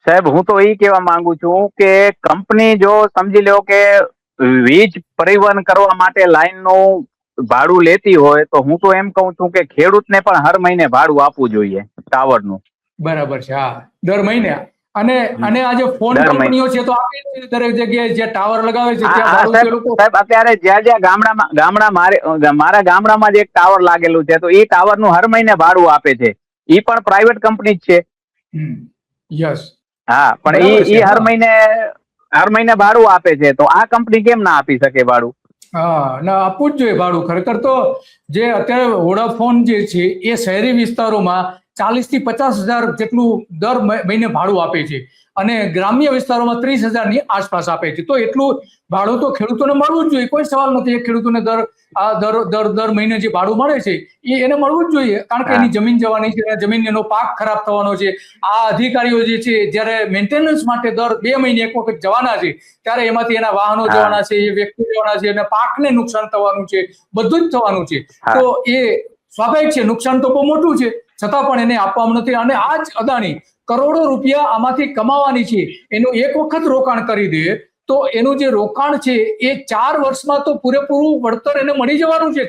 સાહેબ હું તો એ કહેવા માંગુ છું કે કંપની જો સમજી લો કે વીજ પરિવહન કરવા માટે લાઈનનું ભાડું લેતી હોય તો હું તો એમ કહું છું કે ખેડૂતને પણ હર મહિને ભાડું આપવું જોઈએ ટાવરનું. બરાબર છે, હા, દર મહિને. અને અને આ જે ફોન દર મહિને. કંપનીઓ છે તો આપે છે દરેક જગ્યાએ જે ટાવર લગાવે છે હા ત્યાં હા ભાડું સાહેબ તે લોકો. સાહેબ અત્યારે જ્યાં જ્યાં મારા ગામડામાં જ એક ટાવર લાગેલું છે તો એ ટાવર નું હર મહિને ભાડું આપે છે. ઈ પણ પ્રાઇવેટ કંપની જ છે. યસ. હા પણ બરાબર છે, ઈ હા. હર મહિને ભાડું આપે છે તો આ કંપની કેમ ના આપી શકે ભાડું? હા, ના આપવું જ જોઈએ ભાડું. ખરેખર તો જે અત્યારે વોડાફોન જે છે એ શહેરી વિસ્તારોમાં 40 થી 50,000 જેટલું દર મહિને ભાડું આપે છે અને ગ્રામ્ય વિસ્તારોમાં 30,000 ની આસપાસ આપે છે. તો એટલું ભાડું તો ખેડૂતોને મળવું જ જોઈએ, કોઈ સવાલ નથી. એ ખેડૂતોને દર મહિને જે ભાડું મળે છે એ એને મળવું જ જોઈએ, કારણ કે હા એની જમીન જવાની છે, જમીન એનો પાક ખરાબ થવાનો છે. આ અધિકારીઓ જે છે જયારે મેન્ટેનન્સ માટે દર 2 મહિને એક વખત જવાના છે ત્યારે એમાંથી એના વાહનો હા જવાના છે, એ વ્યક્તિ જવાના છે, અને પાકને નુકસાન થવાનું છે, બધું જ થવાનું છે. હા તો એ સ્વાભાવિક છે, નુકસાન તો બહુ મોટું છે, છતાં પણ એને આપવામાં નથી. અને આ જ અદાણી કરોડો રૂપિયા આમાંથી કમાવાની છે, એનું એક વખત રોકાણ કરી દે તો એનું જે રોકાણ છે એ 4 વર્ષમાં તો પૂરેપૂરું વળતર એને મળી જવાનું છે.